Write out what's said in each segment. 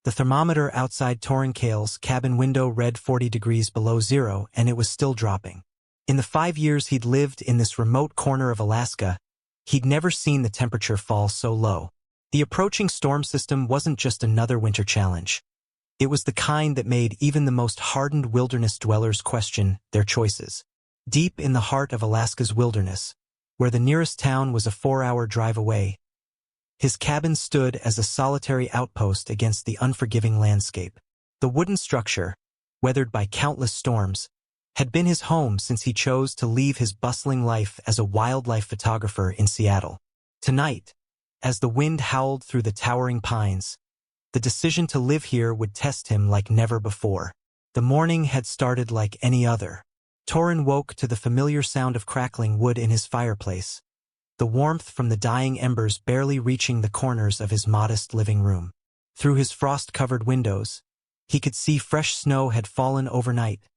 The thermometer outside Torrencale's cabin window read 40 degrees below zero, and it was still dropping. In the 5 years he'd lived in this remote corner of Alaska, he'd never seen the temperature fall so low. The approaching storm system wasn't just another winter challenge. It was the kind that made even the most hardened wilderness dwellers question their choices. Deep in the heart of Alaska's wilderness, where the nearest town was a 4-hour drive away, his cabin stood as a solitary outpost against the unforgiving landscape. The wooden structure, weathered by countless storms, had been his home since he chose to leave his bustling life as a wildlife photographer in Seattle. Tonight, as the wind howled through the towering pines, the decision to live here would test him like never before. The morning had started like any other. Torren woke to the familiar sound of crackling wood in his fireplace, the warmth from the dying embers barely reaching the corners of his modest living room. Through his frost-covered windows, he could see fresh snow had fallen overnight,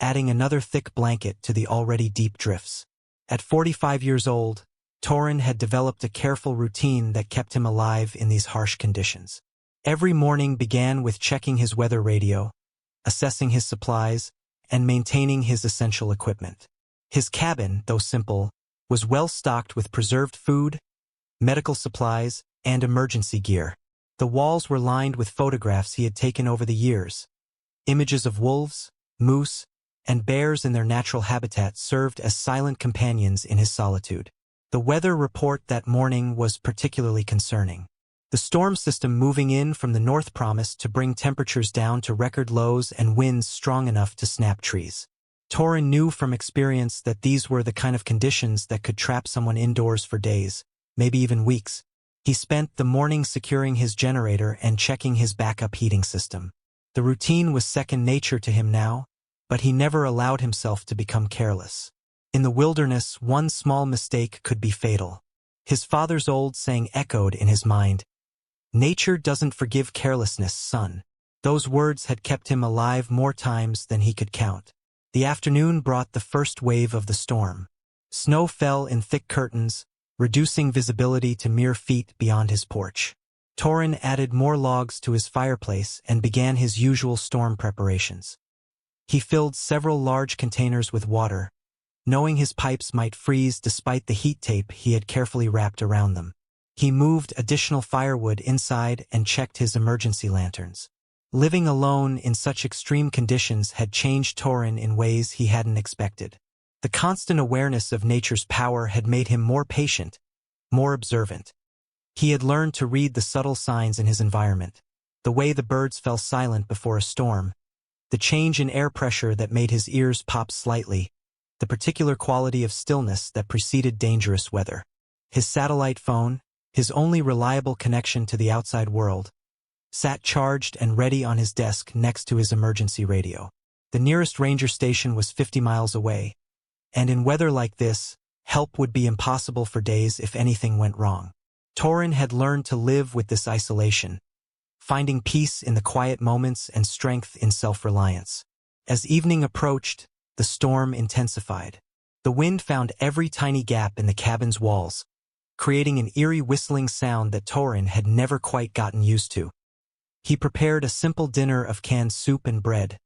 adding another thick blanket to the already deep drifts. At 45 years old, Torren had developed a careful routine that kept him alive in these harsh conditions. Every morning began with checking his weather radio, assessing his supplies, and maintaining his essential equipment. His cabin, though simple, was well stocked with preserved food, medical supplies, and emergency gear. The walls were lined with photographs he had taken over the years. Images of wolves, moose, and bears in their natural habitat served as silent companions in his solitude. The weather report that morning was particularly concerning. The storm system moving in from the north promised to bring temperatures down to record lows and winds strong enough to snap trees. Torren knew from experience that these were the kind of conditions that could trap someone indoors for days, maybe even weeks. He spent the morning securing his generator and checking his backup heating system. The routine was second nature to him now, but he never allowed himself to become careless. In the wilderness, one small mistake could be fatal. His father's old saying echoed in his mind, "Nature doesn't forgive carelessness, son." Those words had kept him alive more times than he could count. The afternoon brought the first wave of the storm. Snow fell in thick curtains, reducing visibility to mere feet beyond his porch. Torren added more logs to his fireplace and began his usual storm preparations. He filled several large containers with water, knowing his pipes might freeze despite the heat tape he had carefully wrapped around them. He moved additional firewood inside and checked his emergency lanterns. Living alone in such extreme conditions had changed Torren in ways he hadn't expected. The constant awareness of nature's power had made him more patient, more observant. He had learned to read the subtle signs in his environment, the way the birds fell silent before a storm, the change in air pressure that made his ears pop slightly, the particular quality of stillness that preceded dangerous weather. His satellite phone, his only reliable connection to the outside world, sat charged and ready on his desk next to his emergency radio. The nearest ranger station was 50 miles away, and in weather like this, help would be impossible for days if anything went wrong. Torren had learned to live with this isolation, finding peace in the quiet moments and strength in self-reliance. As evening approached, the storm intensified. The wind found every tiny gap in the cabin's walls, creating an eerie whistling sound that Torren had never quite gotten used to. He prepared a simple dinner of canned soup and bread,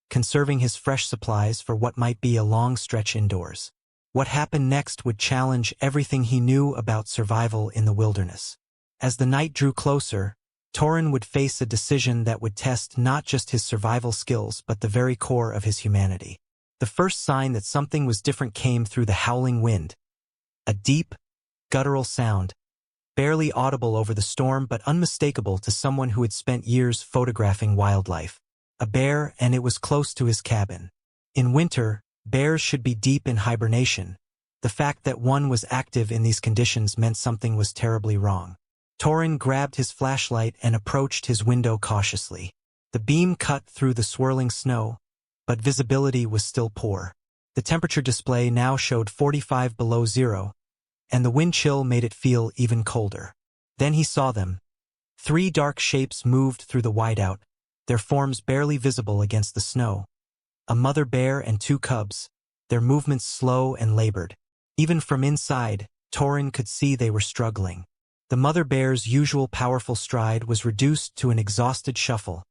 conserving his fresh supplies for what might be a long stretch indoors. What happened next would challenge everything he knew about survival in the wilderness. As the night drew closer, Torren would face a decision that would test not just his survival skills but the very core of his humanity. The first sign that something was different came through the howling wind. A deep, guttural sound, barely audible over the storm but unmistakable to someone who had spent years photographing wildlife. A bear, and it was close to his cabin. In winter, bears should be deep in hibernation. The fact that one was active in these conditions meant something was terribly wrong. Torren grabbed his flashlight and approached his window cautiously. The beam cut through the swirling snow, but visibility was still poor. The temperature display now showed 45 below zero, and the wind chill made it feel even colder. Then he saw them. 3 dark shapes moved through the whiteout, their forms barely visible against the snow. A mother bear and 2 cubs, their movements slow and labored. Even from inside, Torren could see they were struggling. The mother bear's usual powerful stride was reduced to an exhausted shuffle,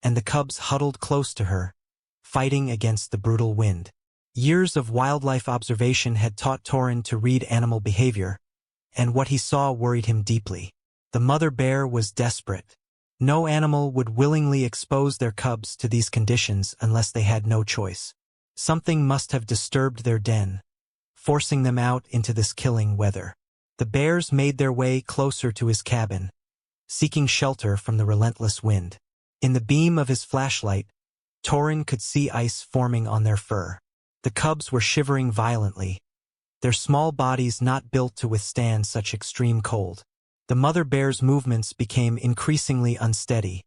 and the cubs huddled close to her, fighting against the brutal wind. Years of wildlife observation had taught Torin to read animal behavior, and what he saw worried him deeply. The mother bear was desperate. No animal would willingly expose their cubs to these conditions unless they had no choice. Something must have disturbed their den, forcing them out into this killing weather. The bears made their way closer to his cabin, seeking shelter from the relentless wind. In the beam of his flashlight, Torin could see ice forming on their fur. The cubs were shivering violently, their small bodies not built to withstand such extreme cold. The mother bear's movements became increasingly unsteady,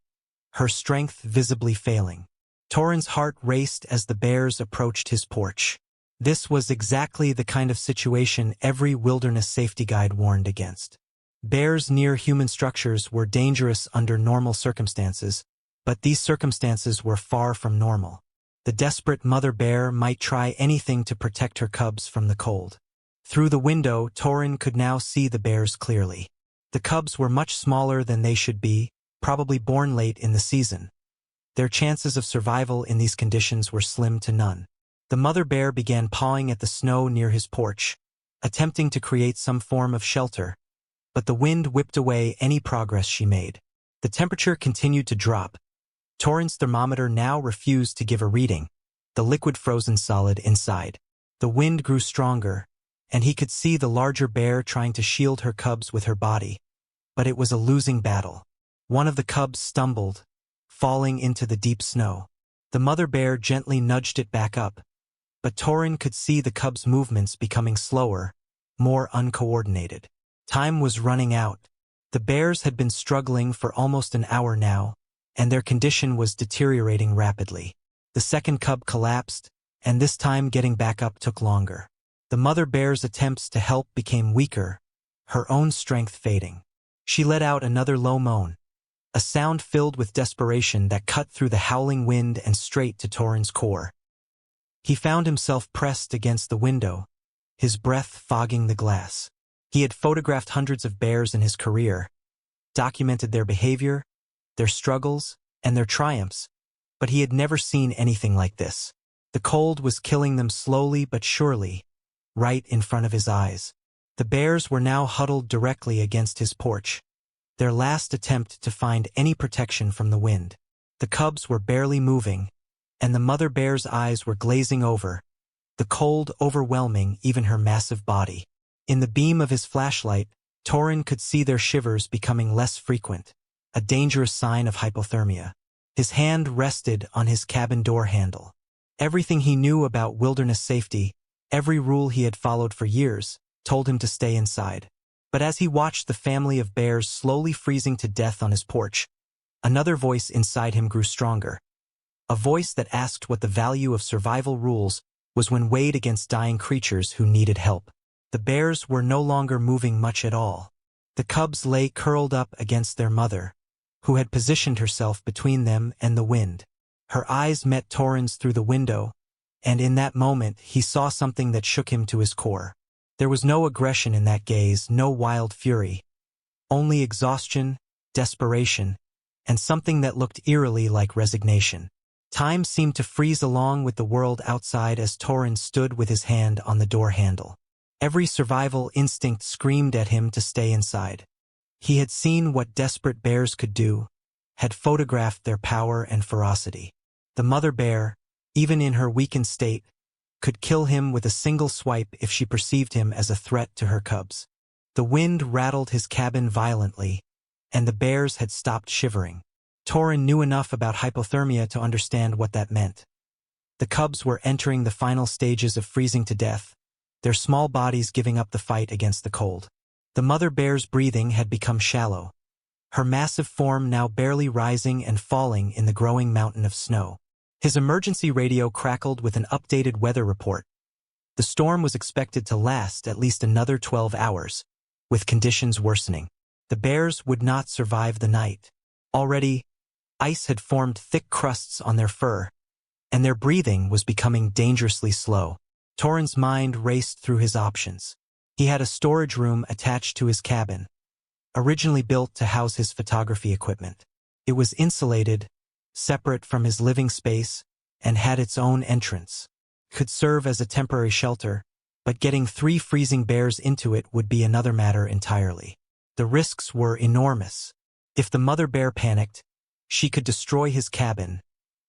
her strength visibly failing. Torin's heart raced as the bears approached his porch. This was exactly the kind of situation every wilderness safety guide warned against. Bears near human structures were dangerous under normal circumstances, but these circumstances were far from normal. The desperate mother bear might try anything to protect her cubs from the cold. Through the window, Torin could now see the bears clearly. The cubs were much smaller than they should be, probably born late in the season. Their chances of survival in these conditions were slim to none. The mother bear began pawing at the snow near his porch, attempting to create some form of shelter, but the wind whipped away any progress she made. The temperature continued to drop. Torin's thermometer now refused to give a reading, the liquid frozen solid inside. The wind grew stronger, and he could see the larger bear trying to shield her cubs with her body. But it was a losing battle. One of the cubs stumbled, falling into the deep snow. The mother bear gently nudged it back up, but Torin could see the cub's movements becoming slower, more uncoordinated. Time was running out. The bears had been struggling for almost an hour now, and their condition was deteriorating rapidly. The second cub collapsed, and this time getting back up took longer. The mother bear's attempts to help became weaker, her own strength fading. She let out another low moan, a sound filled with desperation that cut through the howling wind and straight to Torin's core. He found himself pressed against the window, his breath fogging the glass. He had photographed hundreds of bears in his career, documented their behavior, their struggles, and their triumphs, but he had never seen anything like this. The cold was killing them slowly but surely, right in front of his eyes. The bears were now huddled directly against his porch, their last attempt to find any protection from the wind. The cubs were barely moving, and the mother bear's eyes were glazing over, the cold overwhelming even her massive body. In the beam of his flashlight, Torin could see their shivers becoming less frequent, a dangerous sign of hypothermia. His hand rested on his cabin door handle. Everything he knew about wilderness safety, every rule he had followed for years, told him to stay inside. But as he watched the family of bears slowly freezing to death on his porch, another voice inside him grew stronger. A voice that asked what the value of survival rules was when weighed against dying creatures who needed help. The bears were no longer moving much at all. The cubs lay curled up against their mother, who had positioned herself between them and the wind. Her eyes met Torin's through the window, and in that moment he saw something that shook him to his core. There was no aggression in that gaze, no wild fury. Only exhaustion, desperation, and something that looked eerily like resignation. Time seemed to freeze along with the world outside as Torin stood with his hand on the door handle. Every survival instinct screamed at him to stay inside. He had seen what desperate bears could do, had photographed their power and ferocity. The mother bear, even in her weakened state, could kill him with a single swipe if she perceived him as a threat to her cubs. The wind rattled his cabin violently, and the bears had stopped shivering. Torin knew enough about hypothermia to understand what that meant. The cubs were entering the final stages of freezing to death, their small bodies giving up the fight against the cold. The mother bear's breathing had become shallow, her massive form now barely rising and falling in the growing mountain of snow. His emergency radio crackled with an updated weather report. The storm was expected to last at least another 12 hours, with conditions worsening. The bears would not survive the night. Already, ice had formed thick crusts on their fur, and their breathing was becoming dangerously slow. Torin's mind raced through his options. He had a storage room attached to his cabin, originally built to house his photography equipment. It was insulated, separate from his living space, and had its own entrance. Could serve as a temporary shelter, but getting 3 freezing bears into it would be another matter entirely. The risks were enormous. If the mother bear panicked, she could destroy his cabin,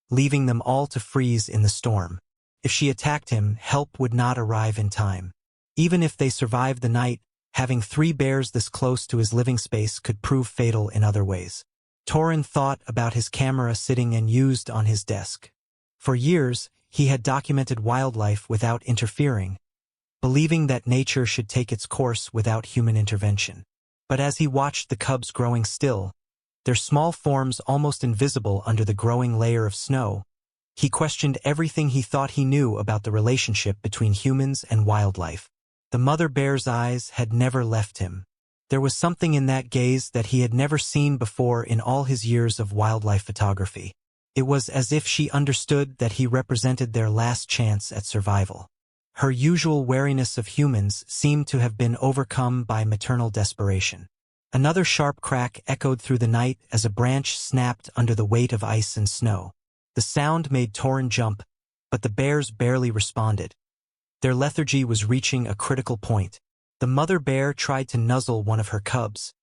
leaving them all to freeze in the storm. If she attacked him, help would not arrive in time. Even if they survived the night, having 3 bears this close to his living space could prove fatal in other ways. Torin thought about his camera sitting unused on his desk. For years, he had documented wildlife without interfering, believing that nature should take its course without human intervention. But as he watched the cubs growing still, their small forms almost invisible under the growing layer of snow, he questioned everything he thought he knew about the relationship between humans and wildlife. The mother bear's eyes had never left him. There was something in that gaze that he had never seen before in all his years of wildlife photography. It was as if she understood that he represented their last chance at survival. Her usual wariness of humans seemed to have been overcome by maternal desperation. Another sharp crack echoed through the night as a branch snapped under the weight of ice and snow. The sound made Torin jump, but the bears barely responded. Their lethargy was reaching a critical point. The mother bear tried to nuzzle one of her cubs,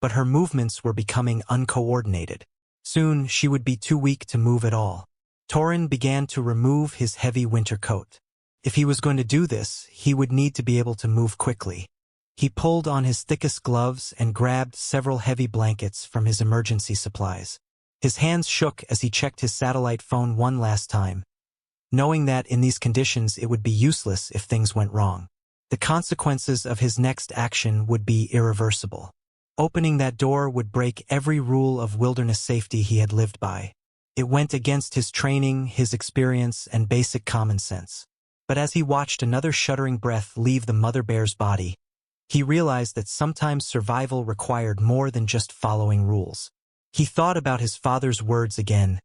but her movements were becoming uncoordinated. Soon she would be too weak to move at all. Torin began to remove his heavy winter coat. If he was going to do this, he would need to be able to move quickly. He pulled on his thickest gloves and grabbed several heavy blankets from his emergency supplies. His hands shook as he checked his satellite phone one last time, knowing that in these conditions it would be useless if things went wrong. The consequences of his next action would be irreversible. Opening that door would break every rule of wilderness safety he had lived by. It went against his training, his experience, and basic common sense. But as he watched another shuddering breath leave the mother bear's body, he realized that sometimes survival required more than just following rules. He thought about his father's words again.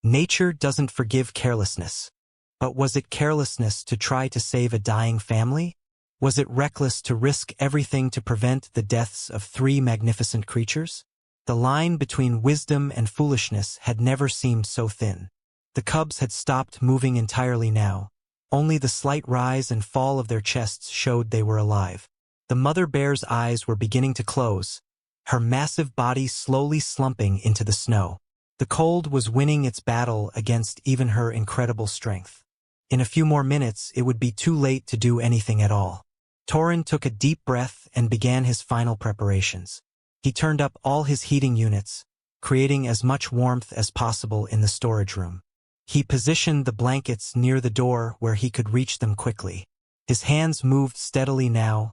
Nature doesn't forgive carelessness. But was it carelessness to try to save a dying family? Was it reckless to risk everything to prevent the deaths of 3 magnificent creatures? The line between wisdom and foolishness had never seemed so thin. The cubs had stopped moving entirely now. Only the slight rise and fall of their chests showed they were alive. The mother bear's eyes were beginning to close, her massive body slowly slumping into the snow. The cold was winning its battle against even her incredible strength. In a few more minutes, it would be too late to do anything at all. Torin took a deep breath and began his final preparations. He turned up all his heating units, creating as much warmth as possible in the storage room. He positioned the blankets near the door where he could reach them quickly. His hands moved steadily now,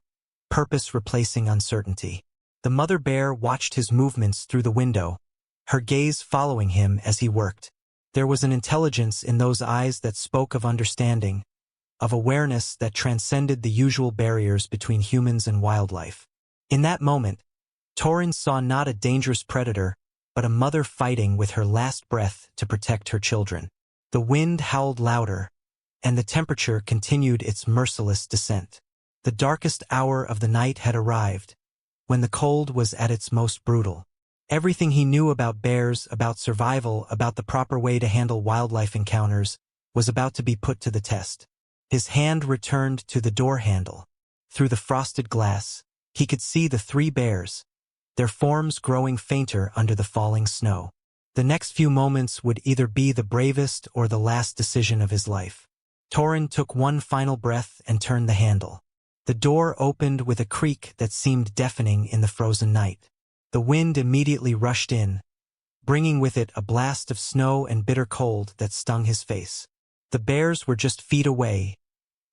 purpose replacing uncertainty. The mother bear watched his movements through the window, her gaze following him as he worked. There was an intelligence in those eyes that spoke of understanding, of awareness that transcended the usual barriers between humans and wildlife. In that moment, Torin saw not a dangerous predator, but a mother fighting with her last breath to protect her children. The wind howled louder, and the temperature continued its merciless descent. The darkest hour of the night had arrived, when the cold was at its most brutal. Everything he knew about bears, about survival, about the proper way to handle wildlife encounters, was about to be put to the test. His hand returned to the door handle. Through the frosted glass, he could see the 3 bears, their forms growing fainter under the falling snow. The next few moments would either be the bravest or the last decision of his life. Torin took one final breath and turned the handle. The door opened with a creak that seemed deafening in the frozen night. The wind immediately rushed in, bringing with it a blast of snow and bitter cold that stung his face. The bears were just feet away,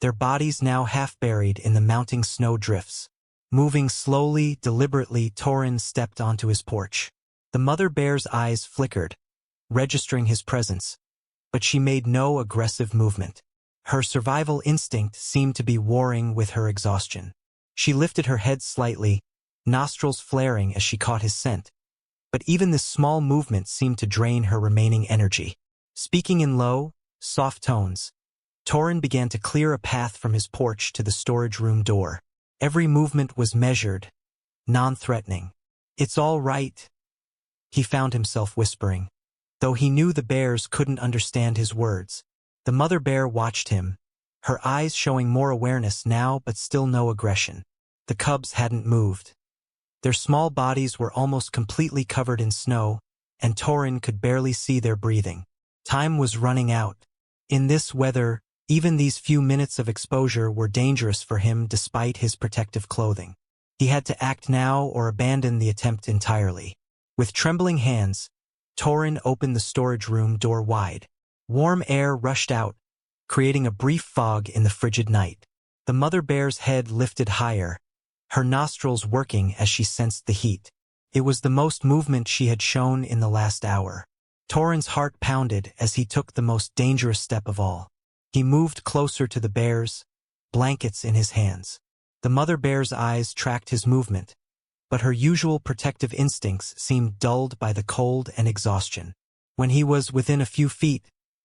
their bodies now half buried in the mounting snow drifts. Moving slowly, deliberately, Torin stepped onto his porch. The mother bear's eyes flickered, registering his presence, but she made no aggressive movement. Her survival instinct seemed to be warring with her exhaustion. She lifted her head slightly, nostrils flaring as she caught his scent. But even this small movement seemed to drain her remaining energy. Speaking in low, soft tones, Torin began to clear a path from his porch to the storage room door. Every movement was measured, non-threatening. "It's all right," he found himself whispering. Though he knew the bears couldn't understand his words, the mother bear watched him, her eyes showing more awareness now but still no aggression. The cubs hadn't moved. Their small bodies were almost completely covered in snow, and Torin could barely see their breathing. Time was running out. In this weather, even these few minutes of exposure were dangerous for him despite his protective clothing. He had to act now or abandon the attempt entirely. With trembling hands, Torin opened the storage room door wide. Warm air rushed out, creating a brief fog in the frigid night. The mother bear's head lifted higher, her nostrils working as she sensed the heat. It was the most movement she had shown in the last hour. Torin's heart pounded as he took the most dangerous step of all. He moved closer to the bears, blankets in his hands. The mother bear's eyes tracked his movement, but her usual protective instincts seemed dulled by the cold and exhaustion. When he was within a few feet,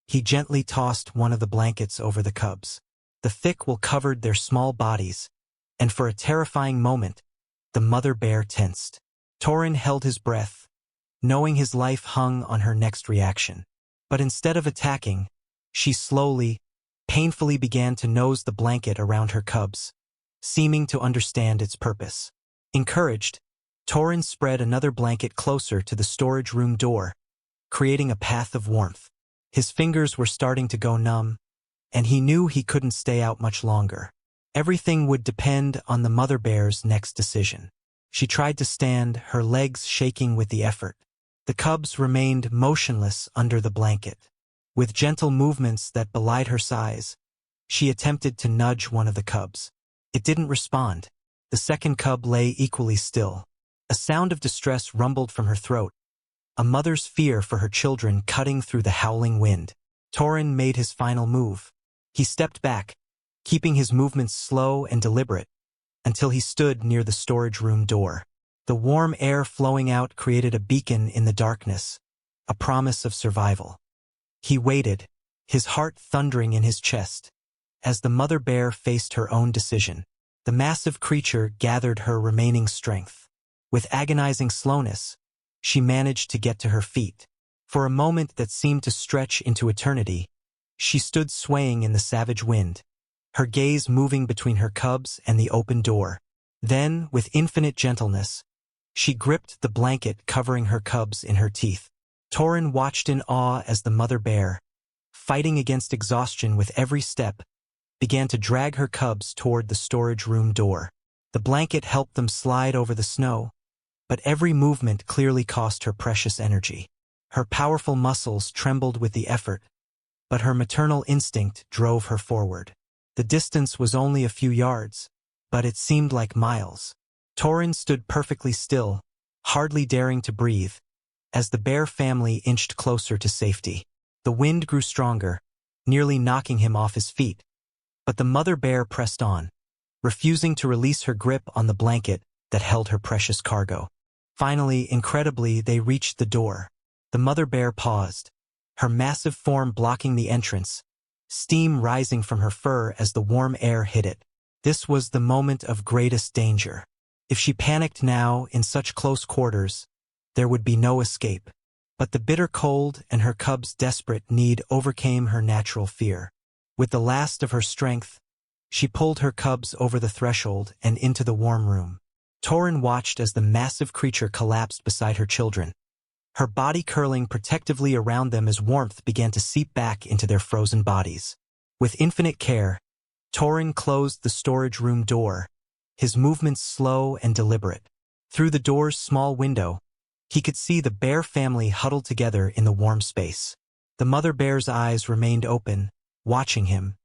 he gently tossed one of the blankets over the cubs. The thick wool covered their small bodies, and for a terrifying moment, the mother bear tensed. Torin held his breath, knowing his life hung on her next reaction. But instead of attacking, she slowly, painfully began to nose the blanket around her cubs, seeming to understand its purpose. Encouraged, Torin spread another blanket closer to the storage room door, creating a path of warmth. His fingers were starting to go numb, and he knew he couldn't stay out much longer. Everything would depend on the mother bear's next decision. She tried to stand, her legs shaking with the effort. The cubs remained motionless under the blanket. With gentle movements that belied her size, she attempted to nudge one of the cubs. It didn't respond. The second cub lay equally still. A sound of distress rumbled from her throat, a mother's fear for her children cutting through the howling wind. Torin made his final move. He stepped back, keeping his movements slow and deliberate, until he stood near the storage room door. The warm air flowing out created a beacon in the darkness, a promise of survival. He waited, his heart thundering in his chest, as the mother bear faced her own decision. The massive creature gathered her remaining strength. With agonizing slowness, she managed to get to her feet. For a moment that seemed to stretch into eternity, she stood swaying in the savage wind, her gaze moving between her cubs and the open door. Then, with infinite gentleness, she gripped the blanket covering her cubs in her teeth. Torin watched in awe as the mother bear, fighting against exhaustion with every step, began to drag her cubs toward the storage room door. The blanket helped them slide over the snow, but every movement clearly cost her precious energy. Her powerful muscles trembled with the effort, but her maternal instinct drove her forward. The distance was only a few yards, but it seemed like miles. Torin stood perfectly still, hardly daring to breathe, as the bear family inched closer to safety. The wind grew stronger, nearly knocking him off his feet, but the mother bear pressed on, refusing to release her grip on the blanket that held her precious cargo. Finally, incredibly, they reached the door. The mother bear paused, her massive form blocking the entrance, steam rising from her fur as the warm air hit it. This was the moment of greatest danger. If she panicked now, in such close quarters, there would be no escape. But the bitter cold and her cubs' desperate need overcame her natural fear. With the last of her strength, she pulled her cubs over the threshold and into the warm room. Torin watched as the massive creature collapsed beside her children, her body curling protectively around them as warmth began to seep back into their frozen bodies. With infinite care, Torin closed the storage room door, his movements slow and deliberate. Through the door's small window, he could see the bear family huddled together in the warm space. The mother bear's eyes remained open, watching him,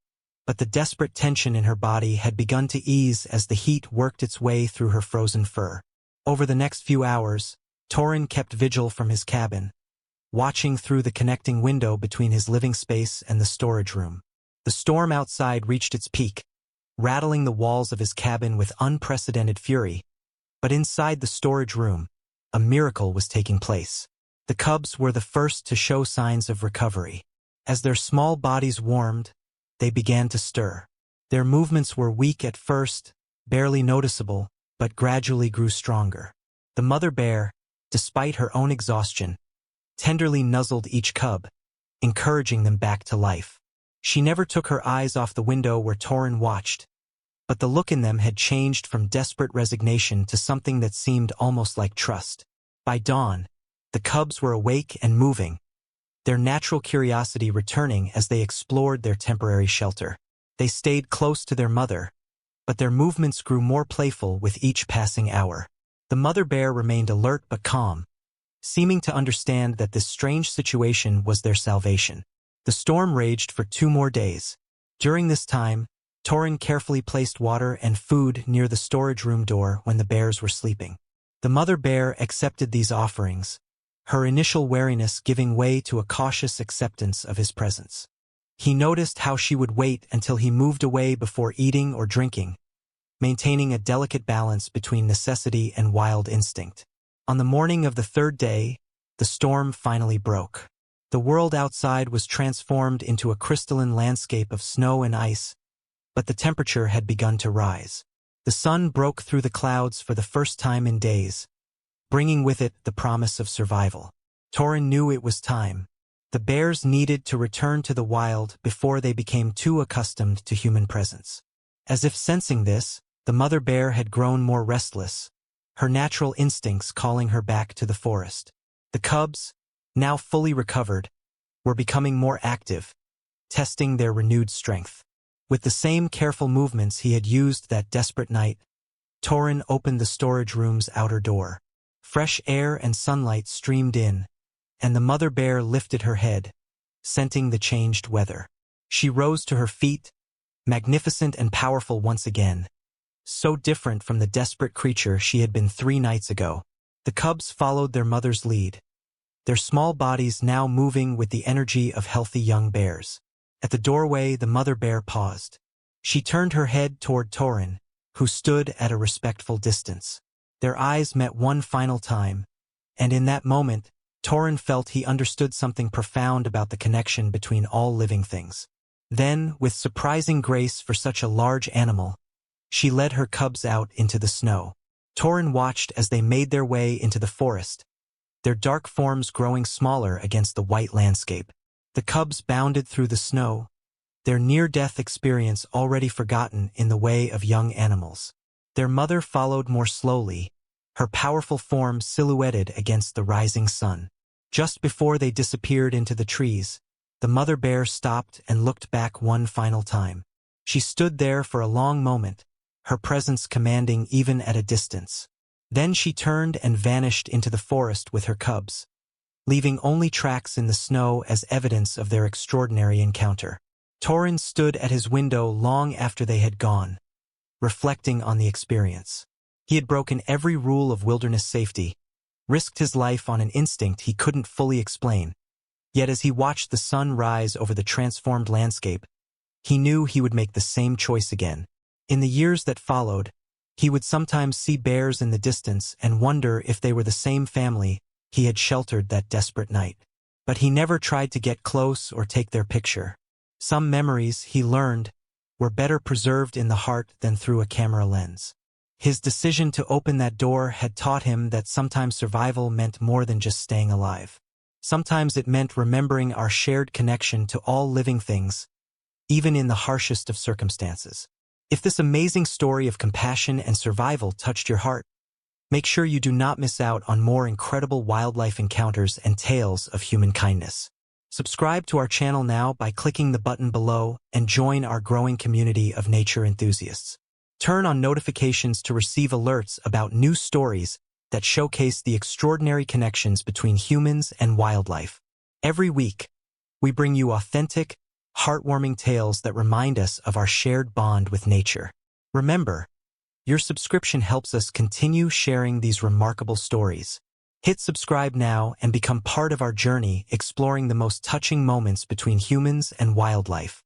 but the desperate tension in her body had begun to ease as the heat worked its way through her frozen fur. Over the next few hours, Torin kept vigil from his cabin, watching through the connecting window between his living space and the storage room. The storm outside reached its peak, rattling the walls of his cabin with unprecedented fury. But inside the storage room, a miracle was taking place. The cubs were the first to show signs of recovery. As their small bodies warmed, they began to stir. Their movements were weak at first, barely noticeable, but gradually grew stronger. The mother bear, despite her own exhaustion, tenderly nuzzled each cub, encouraging them back to life. She never took her eyes off the window where Torin watched, but the look in them had changed from desperate resignation to something that seemed almost like trust. By dawn, the cubs were awake and moving, their natural curiosity returning as they explored their temporary shelter. They stayed close to their mother, but their movements grew more playful with each passing hour. The mother bear remained alert but calm, seeming to understand that this strange situation was their salvation. The storm raged for 2 more days. During this time, Torin carefully placed water and food near the storage room door when the bears were sleeping. The mother bear accepted these offerings, her initial wariness giving way to a cautious acceptance of his presence. He noticed how she would wait until he moved away before eating or drinking, maintaining a delicate balance between necessity and wild instinct. On the morning of the 3rd day, the storm finally broke. The world outside was transformed into a crystalline landscape of snow and ice, but the temperature had begun to rise. The sun broke through the clouds for the first time in days, bringing with it the promise of survival. Torin knew it was time. The bears needed to return to the wild before they became too accustomed to human presence. As if sensing this, the mother bear had grown more restless, her natural instincts calling her back to the forest. The cubs, now fully recovered, were becoming more active, testing their renewed strength. With the same careful movements he had used that desperate night, Torin opened the storage room's outer door. Fresh air and sunlight streamed in, and the mother bear lifted her head, scenting the changed weather. She rose to her feet, magnificent and powerful once again, so different from the desperate creature she had been 3 nights ago. The cubs followed their mother's lead, their small bodies now moving with the energy of healthy young bears. At the doorway, the mother bear paused. She turned her head toward Torin, who stood at a respectful distance. Their eyes met one final time, and in that moment, Torin felt he understood something profound about the connection between all living things. Then, with surprising grace for such a large animal, she led her cubs out into the snow. Torin watched as they made their way into the forest, their dark forms growing smaller against the white landscape. The cubs bounded through the snow, their near-death experience already forgotten in the way of young animals. Their mother followed more slowly, her powerful form silhouetted against the rising sun. Just before they disappeared into the trees, the mother bear stopped and looked back one final time. She stood there for a long moment, her presence commanding even at a distance. Then she turned and vanished into the forest with her cubs, leaving only tracks in the snow as evidence of their extraordinary encounter. Torin stood at his window long after they had gone, reflecting on the experience. He had broken every rule of wilderness safety, risked his life on an instinct he couldn't fully explain. Yet as he watched the sun rise over the transformed landscape, he knew he would make the same choice again. In the years that followed, he would sometimes see bears in the distance and wonder if they were the same family he had sheltered that desperate night. But he never tried to get close or take their picture. Some memories, he learned, were better preserved in the heart than through a camera lens. His decision to open that door had taught him that sometimes survival meant more than just staying alive. Sometimes it meant remembering our shared connection to all living things, even in the harshest of circumstances. If this amazing story of compassion and survival touched your heart, make sure you do not miss out on more incredible wildlife encounters and tales of human kindness. Subscribe to our channel now by clicking the button below and join our growing community of nature enthusiasts. Turn on notifications to receive alerts about new stories that showcase the extraordinary connections between humans and wildlife. Every week, we bring you authentic, heartwarming tales that remind us of our shared bond with nature. Remember, your subscription helps us continue sharing these remarkable stories. Hit subscribe now and become part of our journey exploring the most touching moments between humans and wildlife.